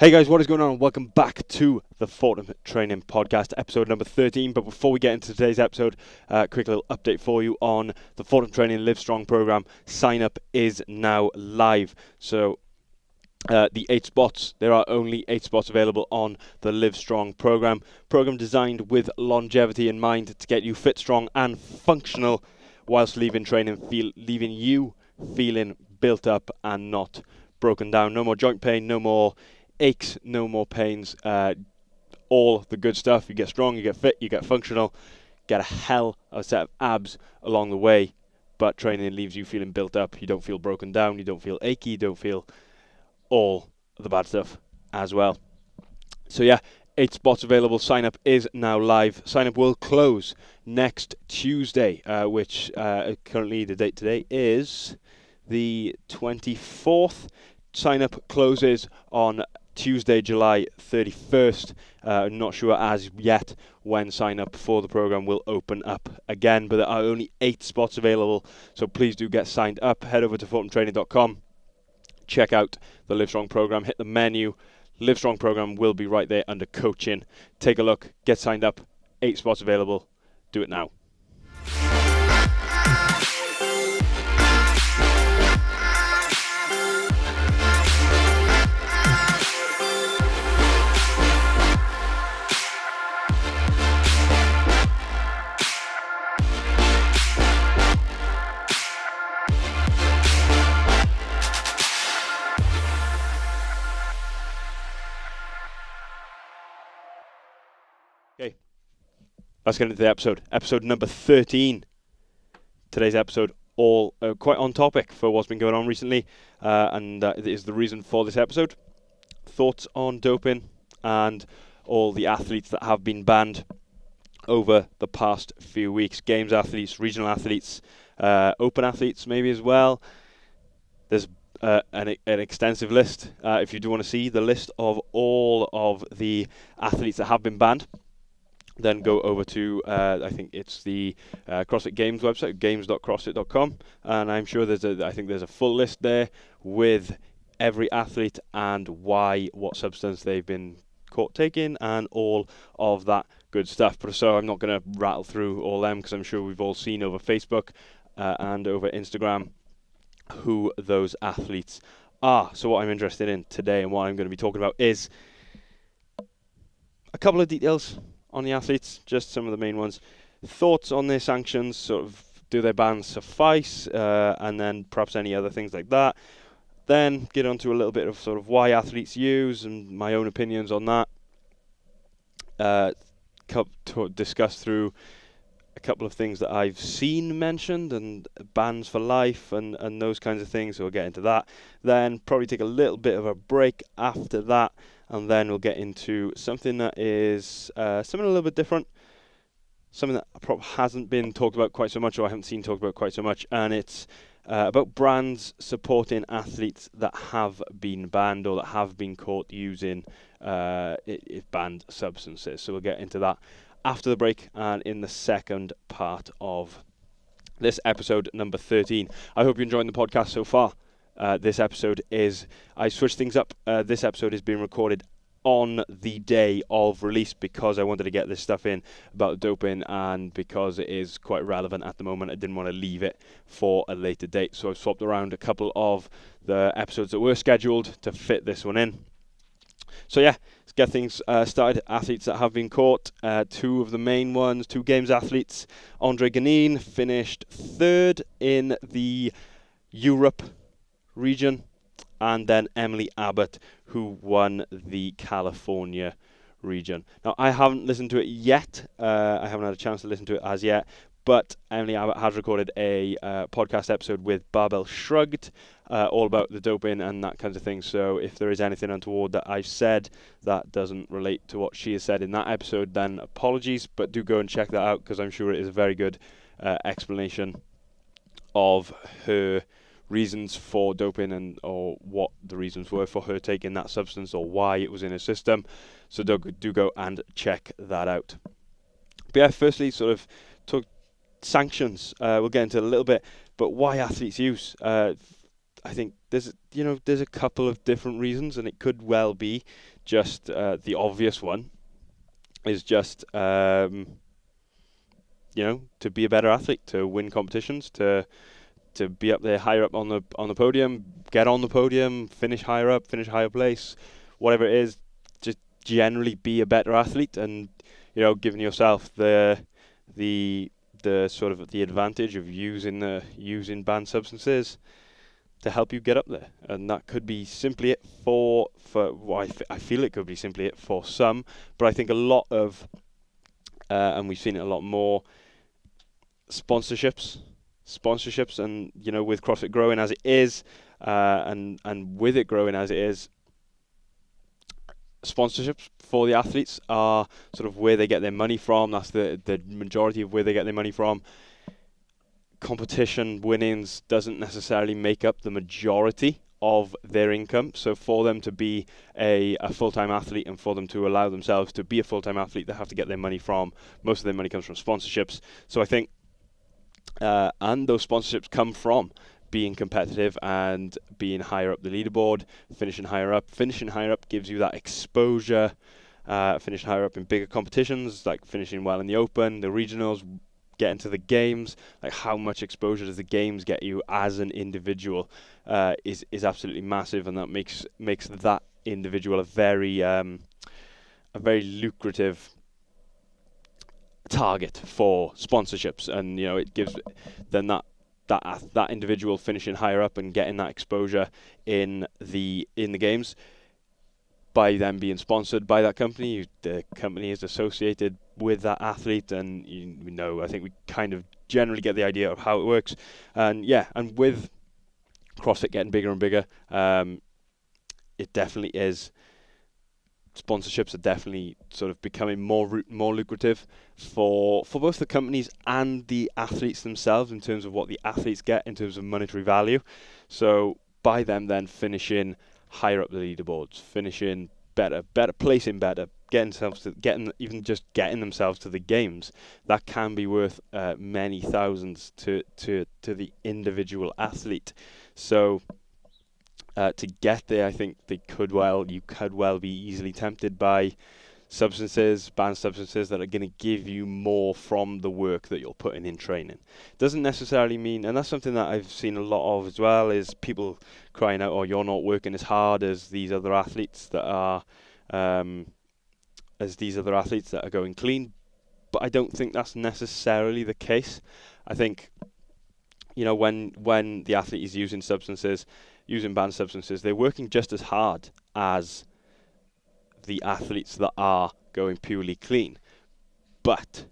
Hey guys, what is going on? Welcome back to the Fortem Training Podcast, episode number 13. But before we get into today's episode, quick little update for you on the Fortem Training Live Strong program. Sign up is now live. So the 8 spots, there are only 8 spots available on the Live Strong program. Program designed with longevity in mind to get you fit, strong and functional whilst leaving training, leaving you feeling built up and not broken down. No more joint pain, no more aches, no more pains, all the good stuff. You get strong, you get fit, you get functional, get a hell of a set of abs along the way, but training leaves you feeling built up. You don't feel broken down, you don't feel achy, you don't feel all the bad stuff as well. So yeah, 8 spots available. Sign up is now live. Sign up will close next Tuesday, which currently the date today is the 24th. Sign up closes on Tuesday, July 31st. Not sure as yet when sign up for the program will open up again, but there are only 8 spots available, so please do get signed up. Head over to fortemtraining.com, check out the Live Strong program, hit the menu. Live Strong program will be right there under coaching. Take a look, get signed up. 8 spots available. Do it now. Okay, let's get into the episode. Episode number 13. Today's episode, all quite on topic for what's been going on recently, and that is the reason for this episode. Thoughts on doping and all the athletes that have been banned over the past few weeks. Games athletes, regional athletes, open athletes maybe as well. There's an extensive list. If you do want to see the list of all of the athletes that have been banned, then go over to, I think it's the CrossFit Games website, games.crossfit.com, and I'm sure there's a full list there with every athlete and why, what substance they've been caught taking, and all of that good stuff. But so I'm not going to rattle through all them because I'm sure we've all seen over Facebook and over Instagram who those athletes are. So what I'm interested in today and what I'm going to be talking about is a couple of details on the athletes, just some of the main ones. Thoughts on their sanctions, sort of do their bans suffice, and then perhaps any other things like that. Then get on to a little bit of sort of why athletes use and my own opinions on that. Discuss through a couple of things that I've seen mentioned and bans for life and those kinds of things, so we'll get into that. Then probably take a little bit of a break after that, and then we'll get into something that is something a little bit different, something that probably hasn't been talked about quite so much, or I haven't seen talked about quite so much, and it's about brands supporting athletes that have been banned or that have been caught using banned substances. So we'll get into that after the break and in the second part of this episode number 13. I hope you're enjoying the podcast so far. This episode is, I switched things up. This episode is being recorded on the day of release because I wanted to get this stuff in about doping, and because it is quite relevant at the moment, I didn't want to leave it for a later date. So I've swapped around a couple of the episodes that were scheduled to fit this one in. So yeah, let's get things started. Athletes that have been caught, 2 of the main ones, 2 games athletes. Andre Ganin finished 3rd in the Europe region, and then Emily Abbott, who won the California region. Now, I haven't listened to it yet. I haven't had a chance to listen to it as yet, but Emily Abbott has recorded a podcast episode with Barbell Shrugged, all about the doping and that kinds of thing. So if there is anything untoward that I've said that doesn't relate to what she has said in that episode, then apologies, but do go and check that out because I'm sure it is a very good explanation of her reasons for doping and or what the reasons were for her taking that substance or why it was in her system. So do go and check that out. But yeah, firstly, sort of talk sanctions. We'll get into it a little bit, but why athletes use. I think there's a couple of different reasons, and it could well be just the obvious one is just to be a better athlete, to win competitions, to be up there higher up on the podium, get on the podium, finish higher up, finish higher place, whatever it is, just generally be a better athlete, and giving yourself the sort of the advantage of using banned substances to help you get up there. And that could be simply it for well, I feel it could be simply it for some, but I think a lot of and we've seen it a lot more, sponsorships, and with CrossFit growing as it is, and with it growing as it is, sponsorships for the athletes are sort of where they get their money from. That's the majority of where they get their money from. Competition winnings doesn't necessarily make up the majority of their income. So for them to be a full-time athlete, and for them to allow themselves to be a full-time athlete, they have to get their money from, most of their money comes from sponsorships. So I think and those sponsorships come from being competitive and being higher up the leaderboard, finishing higher up. Finishing higher up gives you that exposure, finishing higher up in bigger competitions, like finishing well in the Open, the regionals, getting to the games. Like, how much exposure does the games get you as an individual is absolutely massive, and that makes that individual a very lucrative target for sponsorships. And it gives then that individual finishing higher up and getting that exposure in the games, by them being sponsored by that company, the company is associated with that athlete, and I think we kind of generally get the idea of how it works. And and with CrossFit getting bigger and bigger, it definitely is. Sponsorships are definitely sort of becoming more lucrative for both the companies and the athletes themselves, in terms of what the athletes get in terms of monetary value. So by them then finishing higher up the leaderboards, finishing better, placing better, getting themselves to the games, that can be worth many thousands to the individual athlete. So to get there, I think you could well be easily tempted by banned substances that are going to give you more from the work that you're putting in training. Doesn't necessarily mean, and that's something that I've seen a lot of as well, is people crying out, "Oh, you're not working as hard as these other athletes that are going clean." But I don't think that's necessarily the case. I think when the athlete is using banned substances, they're working just as hard as the athletes that are going purely clean. But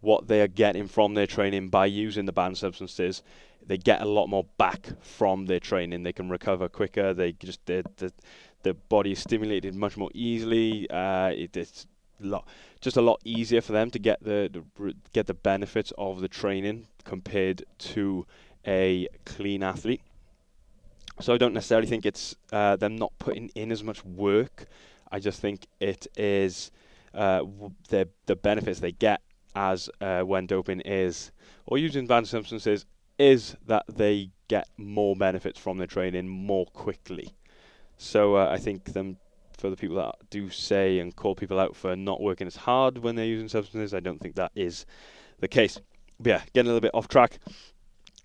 what they are getting from their training by using the banned substances, they get a lot more back from their training. They can recover quicker. The body is stimulated much more easily. It's just a lot easier for them to get the benefits of the training compared to a clean athlete. So I don't necessarily think it's them not putting in as much work. I just think it is the benefits they get as when doping is, or using banned substances, is that they get more benefits from their training more quickly. So I think for the people that do say and call people out for not working as hard when they're using substances, I don't think that is the case. But yeah, getting a little bit off track.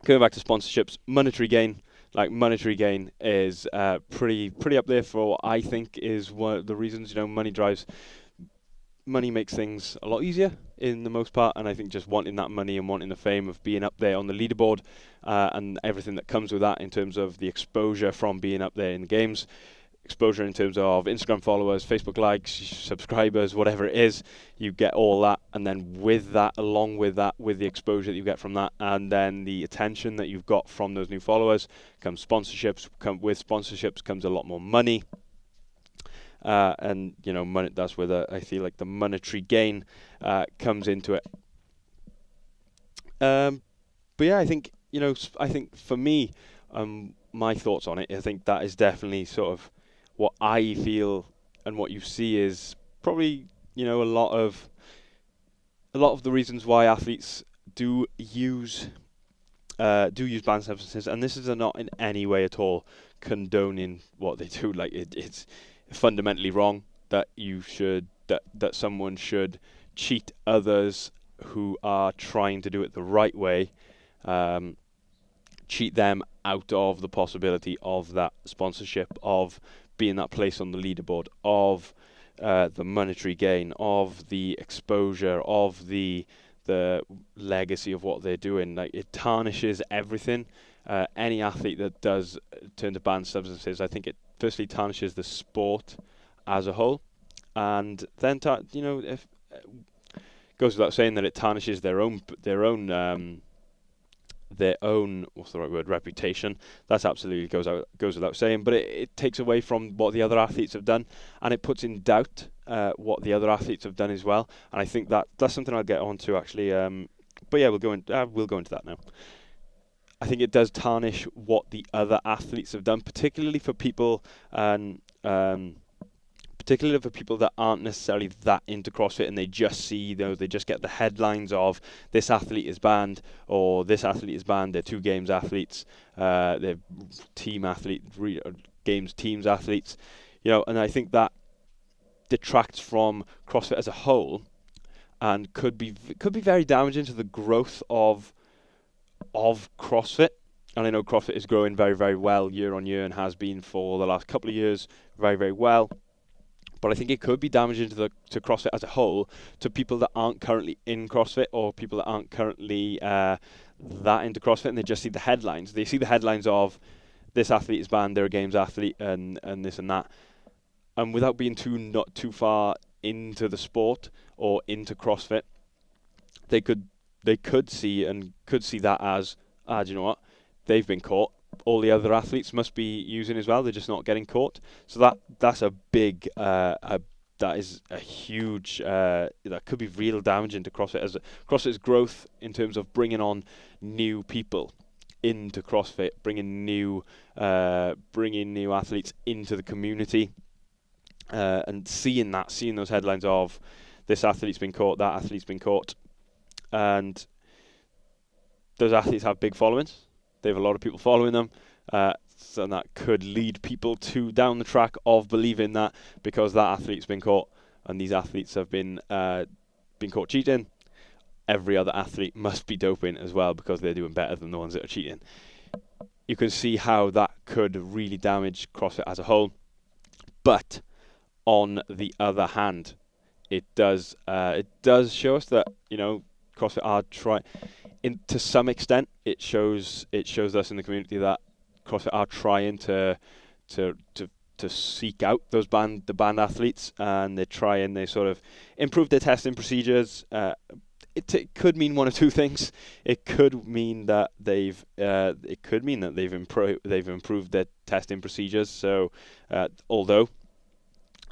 Going back to sponsorships, monetary gain. Monetary gain is pretty up there for what I think is one of the reasons. Money makes things a lot easier in the most part, and I think just wanting that money and wanting the fame of being up there on the leaderboard and everything that comes with that in terms of the exposure from being up there in the games, exposure in terms of Instagram followers, Facebook likes, subscribers, whatever it is, you get all that. And then with that, along with that, with the exposure that you get from that, and then the attention that you've got from those new followers, comes sponsorships. With sponsorships comes a lot more money. And money, that's where I feel like the monetary gain comes into it. But yeah, I think for me, my thoughts on it, I think that is definitely sort of what I feel, and what you see is probably a lot of the reasons why athletes do use do use banned substances, and this is not in any way at all condoning what they do. Like it's fundamentally wrong that that someone should cheat others who are trying to do it the right way, cheat them out of the possibility of that sponsorship, of being that place on the leaderboard, of the monetary gain, of the exposure, of the legacy of what they're doing. Like, it tarnishes everything. Any athlete that does turn to banned substances, I think it firstly tarnishes the sport as a whole, and then if goes without saying that it tarnishes their own what's the right word, reputation. That's absolutely goes without saying, but it takes away from what the other athletes have done, and it puts in doubt what the other athletes have done as well. And I think that's something I'll get onto actually. But yeah, we'll go into that now. I think it does tarnish what the other athletes have done, particularly for people that aren't necessarily that into CrossFit, and they just see, they just get the headlines of this athlete is banned or this athlete is banned. They're 2 games athletes, they're team athlete, games teams athletes, and I think that detracts from CrossFit as a whole, and could be very damaging to the growth of CrossFit. And I know CrossFit is growing very, very well year on year, and has been for the last couple of years very, very well. But I think it could be damaging to CrossFit as a whole, to people that aren't currently in CrossFit, or people that aren't currently that into CrossFit, and they just see the headlines. They see the headlines of this athlete is banned, they're a games athlete, and this and that. And without being not too far into the sport or into CrossFit, they could see that as, do you know what? They've been caught. All the other athletes must be using as well. They're just not getting caught. So that's a big, that is a huge, that could be real damaging to CrossFit, as CrossFit's growth in terms of bringing on new people into CrossFit, bringing new athletes into the community, and seeing those headlines of this athlete's been caught, that athlete's been caught, and those athletes have big followings. They have a lot of people following them, so that could lead people down the track of believing that because that athlete's been caught and these athletes have been caught cheating, every other athlete must be doping as well because they're doing better than the ones that are cheating. You can see how that could really damage CrossFit as a whole. But on the other hand, it does show us that CrossFit are trying. To some extent, it shows us in the community that CrossFit are trying to seek out the banned athletes, and they sort of improve their testing procedures. It could mean one of two things. It could mean that they've improved their testing procedures. So although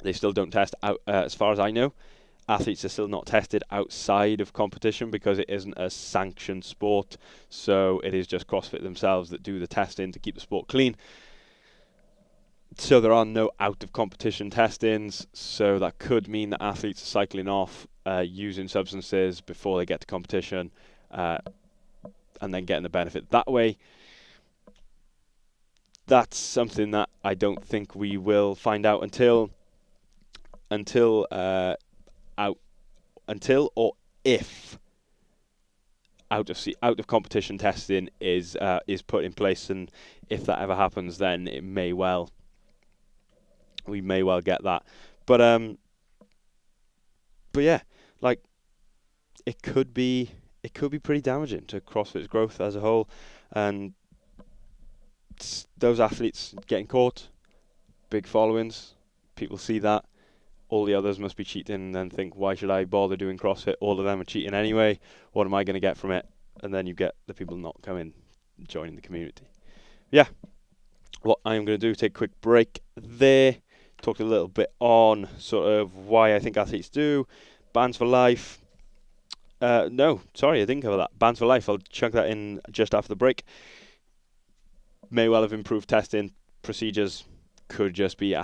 they still don't test out, as far as I know, athletes are still not tested outside of competition because it isn't a sanctioned sport. So it is just CrossFit themselves that do the testing to keep the sport clean. So there are no out of competition testings. So that could mean that athletes are cycling off using substances before they get to competition, and then getting the benefit that way. That's something that I don't think we will find out until or if out of competition testing is put in place, and if that ever happens, then we may well get that. But yeah, like it could be pretty damaging to CrossFit's growth as a whole, and those athletes getting caught, big followings, people see that. All the others must be cheating, and then think, why should I bother doing CrossFit? All of them are cheating anyway. What am I going to get from it? And then you get the people not coming, joining the community. Yeah, what I'm going to do, take a quick break there, talk a little bit on sort of why I think athletes do. Bans for life. No, sorry, I didn't cover that. Bans for life, I'll chunk that in just after the break. May well have improved testing procedures. Could just be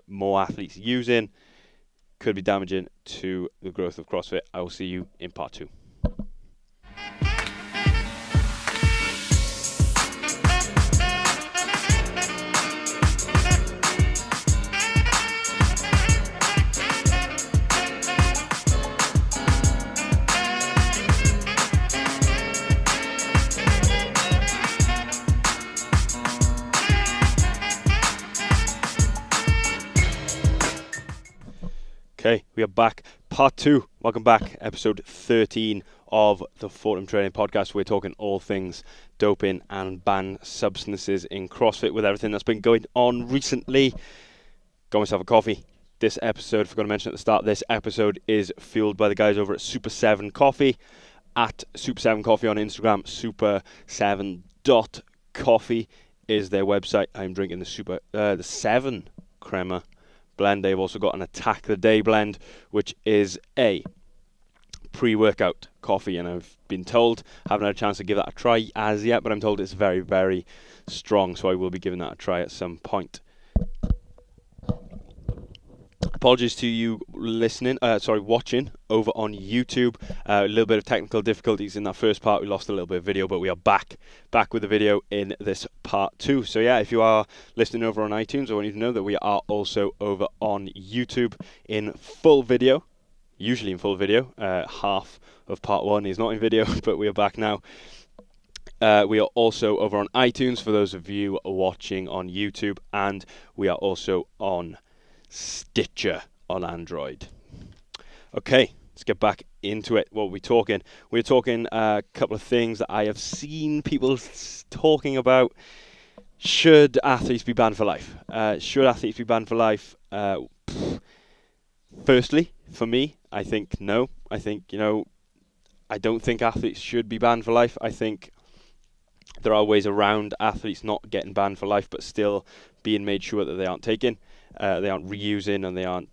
more athletes using. Could be damaging to the growth of CrossFit. I will see you in part 2. Okay, we are back. Part 2. Welcome back. Episode 13 of the Fortem Training Podcast. We're talking all things doping and banned substances in CrossFit with everything that's been going on recently. Got myself a coffee. This episode, forgot to mention at the start, this episode is fueled by the guys over at Super 7 Coffee. At Super 7 Coffee on Instagram, super7.coffee is their website. I'm drinking the 7 Crema blend. They've also got an Attack the Day blend, which is a pre-workout coffee, and I've been told, haven't had a chance to give that a try as yet, but I'm told it's very, very strong, so I will be giving that a try at some point. Apologies to you watching over on YouTube. A little bit of technical difficulties in that first part. We lost a little bit of video, but we are back with the video in this part 2. So yeah, if you are listening over on iTunes, I want you to know that we are also over on YouTube in full video, usually in full video. Half of part 1 is not in video, but we are back now. We are also over on iTunes for those of you watching on YouTube, and we are also on Stitcher on Android. Okay, let's get back into it. What are we talking? We're talking a couple of things that I have seen people talking about. Should athletes be banned for life? Should athletes be banned for life? Firstly, for me, I think no. I think, I don't think athletes should be banned for life. I think there are ways around athletes not getting banned for life, but still being made sure that they aren't taken. They aren't reusing, and they aren't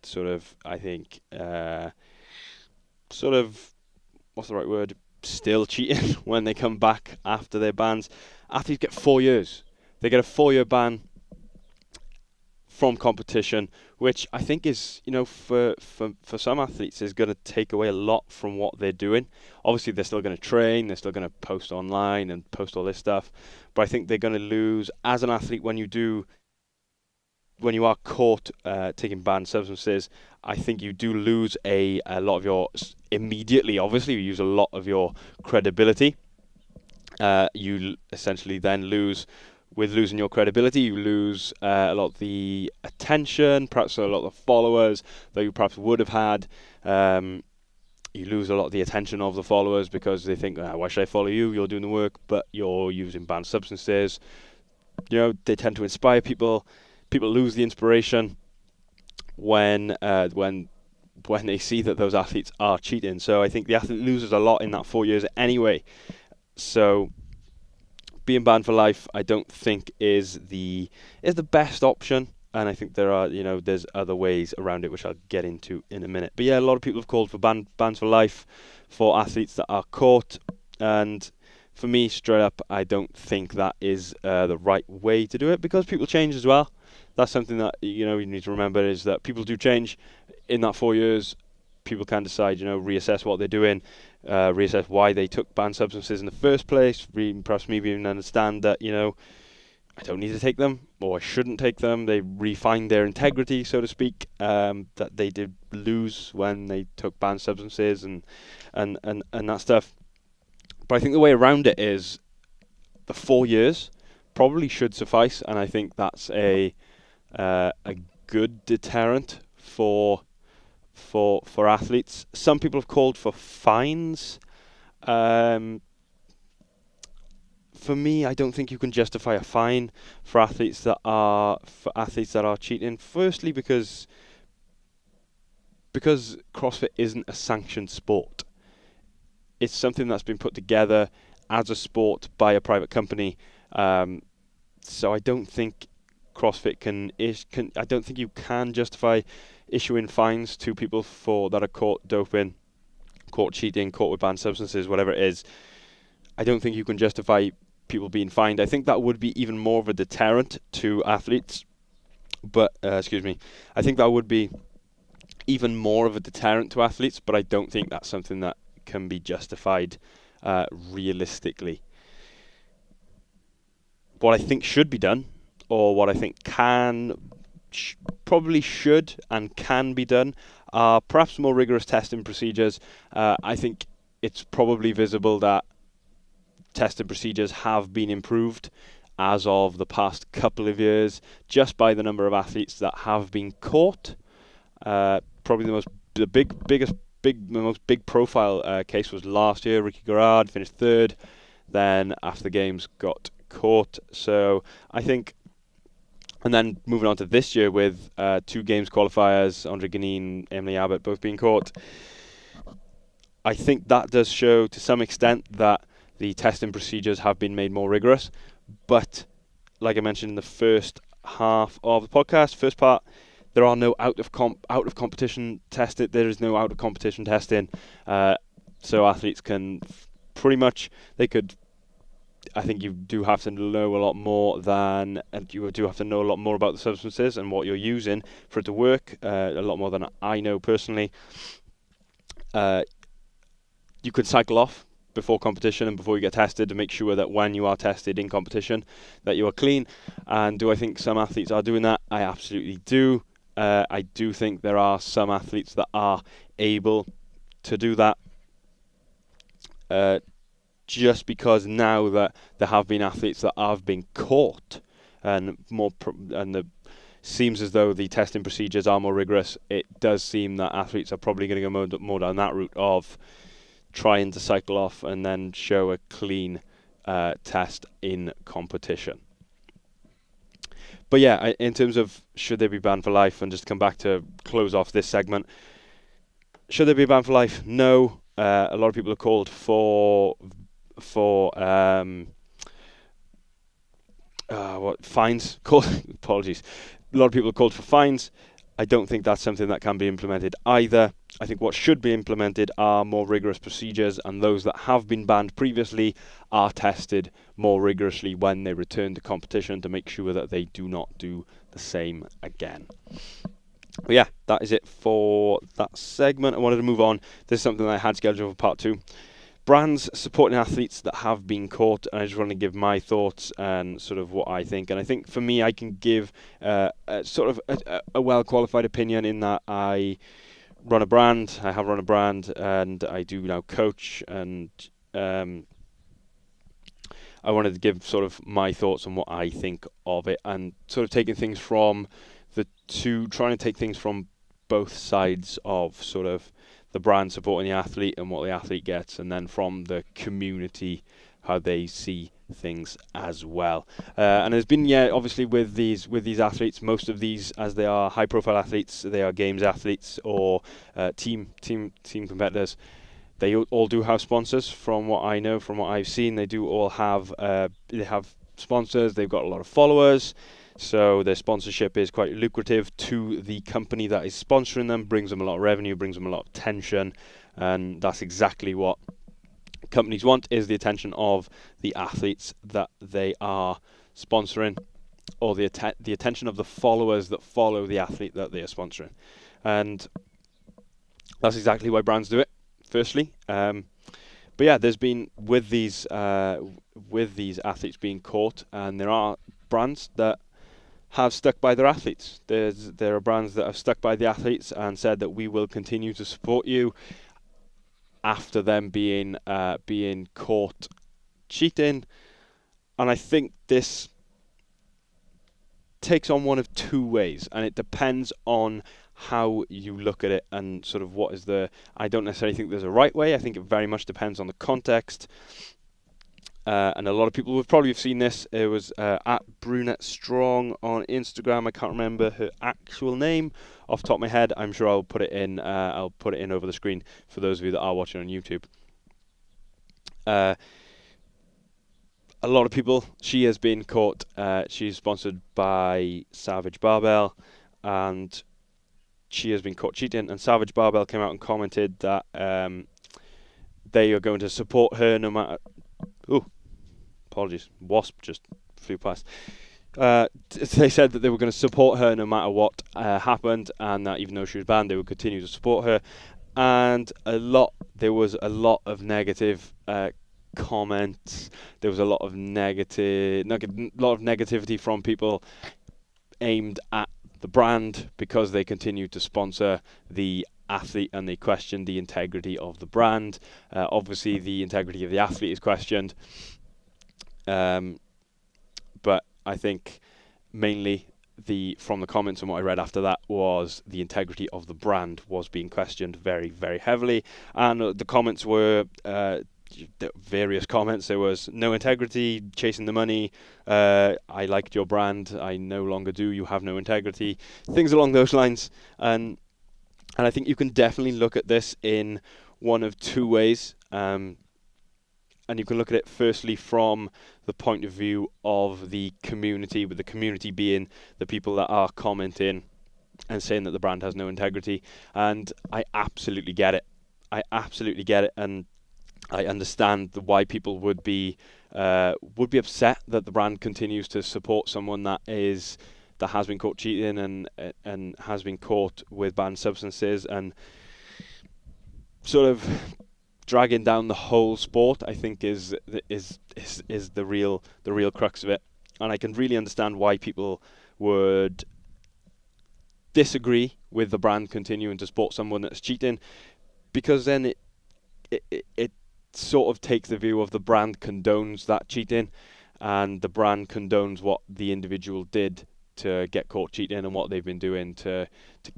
what's the right word? Still cheating when they come back after their bans. Athletes get 4 years. They get a 4-year ban from competition, which I think is, for some athletes is going to take away a lot from what they're doing. Obviously, they're still going to train, they're still going to post online and post all this stuff, but I think they're going to lose as an athlete when you are caught taking banned substances. I think you do lose a lot of your, immediately, obviously, you use a lot of your credibility. You essentially then lose, with losing your credibility, you lose a lot of the attention, perhaps a lot of the followers that you perhaps would have had. You lose a lot of the attention of the followers because they think, why should I follow you? You're doing the work, but you're using banned substances. They tend to inspire people. People lose the inspiration when they see that those athletes are cheating. So I think the athlete loses a lot in that 4 years anyway. So being banned for life, I don't think is the best option. And I think there are, there's other ways around it, which I'll get into in a minute. But yeah, a lot of people have called for bans for life for athletes that are caught. And for me, straight up, I don't think that is the right way to do it, because people change as well. That's something that you need to remember, is that people do change. In that 4 years, people can decide, reassess what they're doing, reassess why they took banned substances in the first place, perhaps maybe even understand that, I don't need to take them, or I shouldn't take them. They refine their integrity, so to speak, that they did lose when they took banned substances and that stuff. But I think the way around it is the 4 years probably should suffice, and I think that's a good deterrent for athletes. Some people have called for fines. For me, I don't think you can justify a fine for athletes that are cheating. Firstly, because CrossFit isn't a sanctioned sport. It's something that's been put together as a sport by a private company. So I don't think CrossFit I don't think you can justify issuing fines to people that are caught doping, caught cheating, caught with banned substances, whatever it is. I don't think you can justify people being fined. I think that would be even more of a deterrent to athletes. But I think that would be even more of a deterrent to athletes. But I don't think that's something that can be justified realistically. What I think should be done, or what I think probably should and can be done, are perhaps more rigorous testing procedures. I think it's probably visible that testing procedures have been improved as of the past couple of years, just by the number of athletes that have been caught. Probably the most most big profile case was last year. Ricky Garrard finished third, then after the games got caught. So I think, and then moving on to this year with 2 games qualifiers, Andre Ganin, Emily Abbott both being caught. I think that does show to some extent that the testing procedures have been made more rigorous. But like I mentioned in the first half of the podcast, first part, there are no out of competition tested. There is no out of competition testing, so athletes can pretty much I think you do have to know a lot more and you do have to know a lot more about the substances and what you're using for it to work. A lot more than I know personally. You could cycle off before competition and before you get tested to make sure that when you are tested in competition that you are clean. And do I think some athletes are doing that? I absolutely do. I do think there are some athletes that are able to do that. Just because now that there have been athletes that have been caught, and it seems as though the testing procedures are more rigorous, it does seem that athletes are probably going to go more down that route of trying to cycle off and then show a clean test in competition. But yeah, in terms of should they be banned for life, and just come back to close off this segment, should they be banned for life? No. A lot of people have called for fines. Apologies. A lot of people have called for fines. I don't think that's something that can be implemented either. I think what should be implemented are more rigorous procedures, and those that have been banned previously are tested more rigorously when they return to competition to make sure that they do not do the same again. But yeah, that is it for that segment. I wanted to move on. This is something that I had scheduled for part 2. Brands supporting athletes that have been caught, and I just want to give my thoughts and sort of what I think. And I think for me, I can give a well-qualified opinion in that I run a brand. I have run a brand, and I do now coach. And I wanted to give sort of my thoughts on what I think of it, and sort of trying to take things from both sides of sort of the brand supporting the athlete and what the athlete gets, and then from the community how they see things as well. And there's been obviously with these athletes, most of these, as they are high profile athletes, they are games athletes or team competitors. They all do have sponsors. From what I know, from what I've seen, they do all have sponsors. They've got a lot of followers. So their sponsorship is quite lucrative to the company that is sponsoring them, brings them a lot of revenue, brings them a lot of attention, and that's exactly what companies want, is the attention of the athletes that they are sponsoring, or the attention of the followers that follow the athlete that they are sponsoring. And that's exactly why brands do it, firstly. But yeah, there's been with these athletes being caught, and there are brands that have stuck by their athletes. There are brands that have stuck by the athletes and said that we will continue to support you after them being caught cheating. And I think this takes on one of two ways, and it depends on how you look at it and sort of what is I don't necessarily think there's a right way. I think it very much depends on the context. And a lot of people would probably have seen this. It was at Brunette Strong on Instagram. I can't remember her actual name off the top of my head. I'm sure I'll put it in. I'll put it in over the screen for those of you that are watching on YouTube. A lot of people. She has been caught. She's sponsored by Savage Barbell, and she has been caught cheating. And Savage Barbell came out and commented that they are going to support her no matter. Oh, apologies. Wasp just flew past. They said that they were going to support her no matter what happened, and that even though she was banned, they would continue to support her. And there was a lot of negative comments. There was a lot of negativity from people aimed at the brand because they continued to sponsor the athlete, and they questioned the integrity of the brand. Obviously the integrity of the athlete is questioned, but I think mainly from the comments and what I read after that was the integrity of the brand was being questioned very, very heavily, and the comments were various comments. There was no integrity, chasing the money, I liked your brand, I no longer do, you have no integrity, things along those lines. And I think you can definitely look at this in one of two ways. And you can look at it firstly from the point of view of the community, with the community being the people that are commenting and saying that the brand has no integrity. And I absolutely get it. And I understand why people would be upset that the brand continues to support someone that has been caught cheating and has been caught with banned substances, and sort of dragging down the whole sport. I think is the real crux of it. And I can really understand why people would disagree with the brand continuing to support someone that's cheating, because then it sort of takes the view of the brand condones that cheating, and the brand condones what the individual did to get caught cheating and what they've been doing to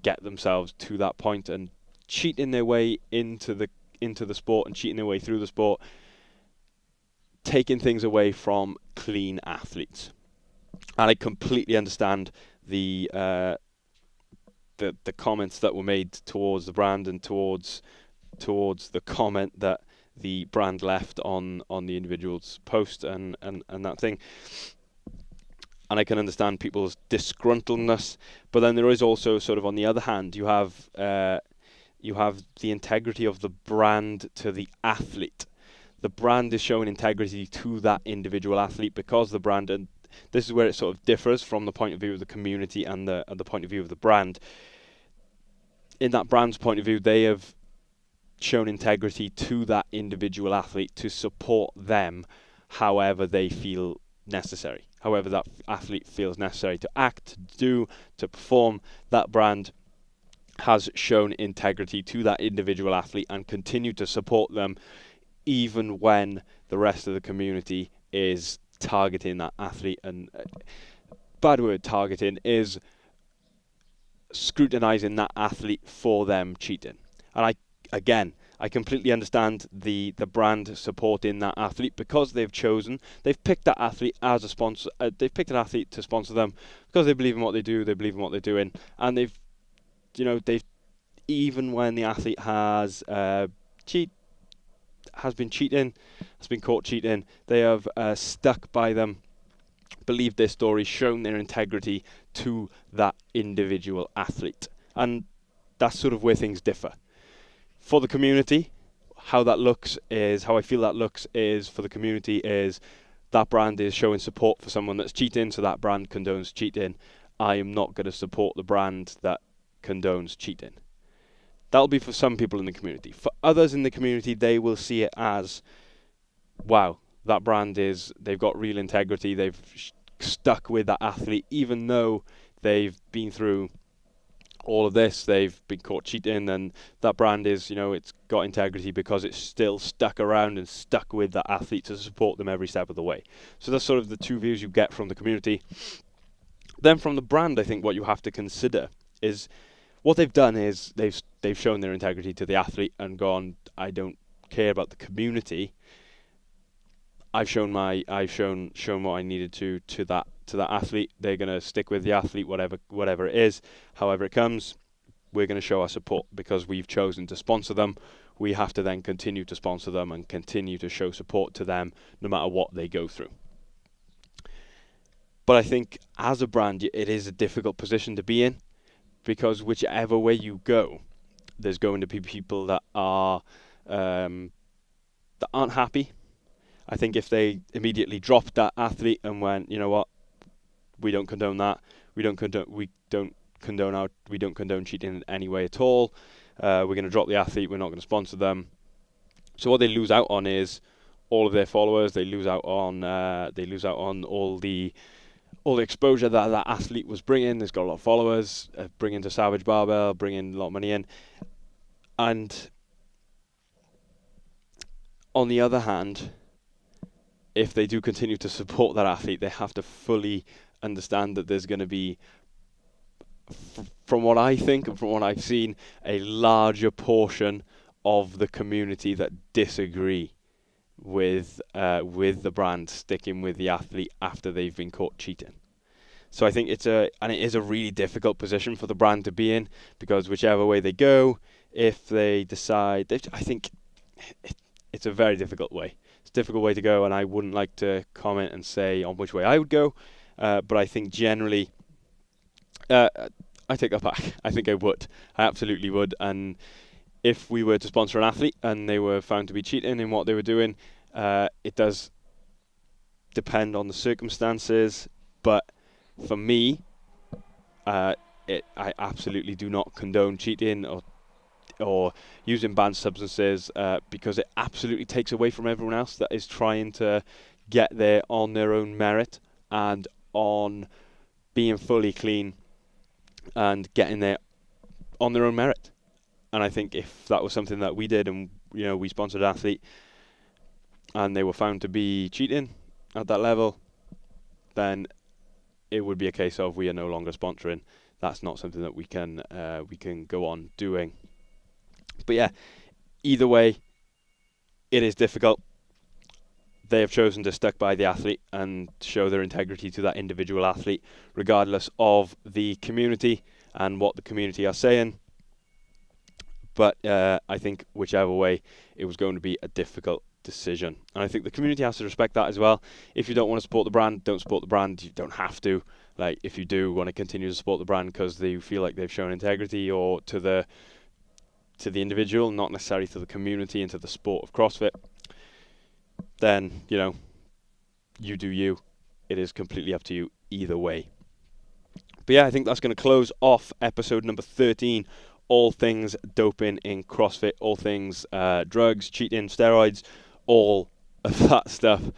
get themselves to that point, and cheating their way into the sport and cheating their way through the sport, taking things away from clean athletes. And I completely understand the comments that were made towards the brand and towards the comment that the brand left on the individual's post and that thing. And I can understand people's disgruntledness, but then there is also sort of, on the other hand, you have the integrity of the brand to the athlete. The brand is showing integrity to that individual athlete because the brand, and this is where it sort of differs from the point of view of the community and the point of view of the brand. In that brand's point of view, they have shown integrity to that individual athlete to support them however they feel necessary, however that athlete feels necessary to act, to do, to perform. That brand has shown integrity to that individual athlete and continue to support them even when the rest of the community is targeting that athlete. And bad word, targeting, is scrutinizing that athlete for them cheating. And I completely understand the brand supporting that athlete because they've picked that athlete as a sponsor. They've picked an athlete to sponsor them because they believe in what they do, they believe in what they're doing, and they've even when the athlete has been cheating, has been caught cheating, they have stuck by them, believed their story, shown their integrity to that individual athlete. And that's sort of where things differ. For the community, how I feel that looks is, for the community, is that brand is showing support for someone that's cheating, so that brand condones cheating. I am not going to support the brand that condones cheating. That'll be for some people in the community. For others in the community, they will see it as, wow, that brand they've got real integrity, they've stuck with that athlete, even though they've been through all of this, they've been caught cheating, and that brand is, it's got integrity because it's still stuck around and stuck with that athlete to support them every step of the way. So that's sort of the two views you get from the community. Then from the brand, I think what you have to consider is what they've done is they've shown their integrity to the athlete and gone, I don't care about the community. I've shown what I needed to that athlete. They're going to stick with the athlete, whatever it is, however it comes. We're going to show our support because we've chosen to sponsor them. We have to then continue to sponsor them and continue to show support to them no matter what they go through. But I think as a brand, it is a difficult position to be in, because whichever way you go, there's going to be people that aren't happy. I think if they immediately dropped that athlete and went, you know what, we don't condone that, we don't condone cheating in any way at all. We're going to drop the athlete. We're not going to sponsor them. So what they lose out on is all of their followers. They lose out on all the exposure that athlete was bringing. There's got a lot of followers, bringing to Savage Barbell, bringing a lot of money in. And on the other hand, if they do continue to support that athlete, they have to fully understand that there's going to be from what I think and from what I've seen, a larger portion of the community that disagree with the brand sticking with the athlete after they've been caught cheating. So I think it is a really difficult position for the brand to be in, because whichever way they go, if they decide, I think it's a very difficult way. It's a difficult way to go, and I wouldn't like to comment and say on which way I would go. But I think generally, I take that back. I think I would. I absolutely would. And if we were to sponsor an athlete and they were found to be cheating in what they were doing, it does depend on the circumstances. But for me, I absolutely do not condone cheating or using banned substances, because it absolutely takes away from everyone else that is trying to get there on their own merit and on being fully clean and getting there on their own merit. And I think if that was something that we did, and we sponsored an athlete and they were found to be cheating at that level, then it would be a case of we are no longer sponsoring. That's not something that we can go on doing. But yeah, either way, it is difficult. They have chosen to stick by the athlete and show their integrity to that individual athlete, regardless of the community and what the community are saying. But I think whichever way, it was going to be a difficult decision. And I think the community has to respect that as well. If you don't want to support the brand, don't support the brand. You don't have to. Like, if you do want to continue to support the brand because they feel like they've shown integrity, or to the individual, not necessarily to the community and to the sport of CrossFit, then, you do you. It is completely up to you either way. But yeah, I think that's going to close off episode number 13. All things doping in CrossFit, all things drugs, cheating, steroids, all of that stuff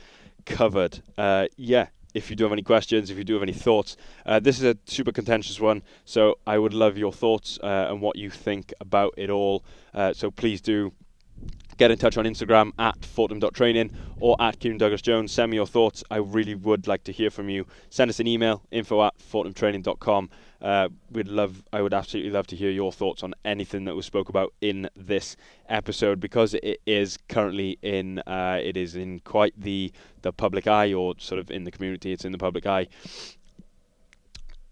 covered. If you do have any questions, if you do have any thoughts, this is a super contentious one, so I would love your thoughts and what you think about it all. So please do get in touch on Instagram at Fortem.training or at Kieran Douglas Jones. Send me your thoughts. I really would like to hear from you. Send us an email, info@fortemtraining.com. I would absolutely love to hear your thoughts on anything that was spoke about in this episode, because it is currently in quite the public eye, or sort of in the community. It's in the public eye.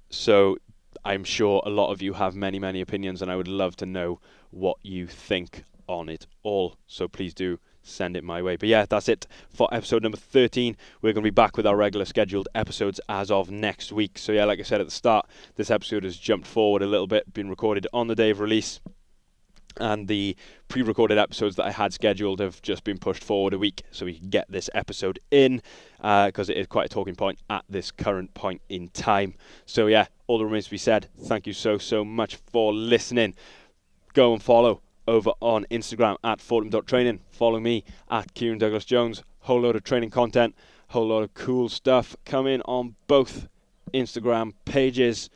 So I'm sure a lot of you have many, many opinions, and I would love to know what you think on it all. So please do send it my way. But yeah, that's it for episode number 13. We're going to be back with our regular scheduled episodes as of next week. So yeah, like I said at the start, this episode has jumped forward a little bit, been recorded on the day of release, and the pre-recorded episodes that I had scheduled have just been pushed forward a week so we can get this episode in, because it is quite a talking point at this current point in time. So yeah, all that remains to be said. Thank you so much for listening. Go and follow over on Instagram at Fortem.training. Follow me at Kieran Douglas Jones. Whole load of training content, whole lot of cool stuff coming on both Instagram pages.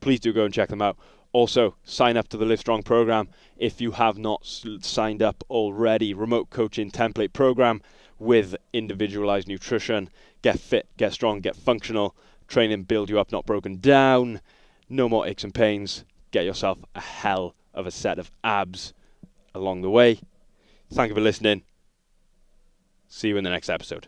Please do go and check them out. Also, sign up to the Live Strong program if you have not signed up already. Remote coaching template program with individualized nutrition. Get fit, get strong, get functional. Training build you up, not broken down. No more aches and pains. Get yourself a hell of a set of abs along the way. Thank you for listening. See you in the next episode.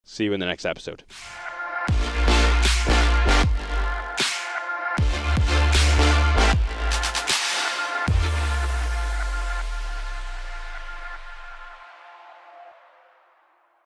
See you in the next episode.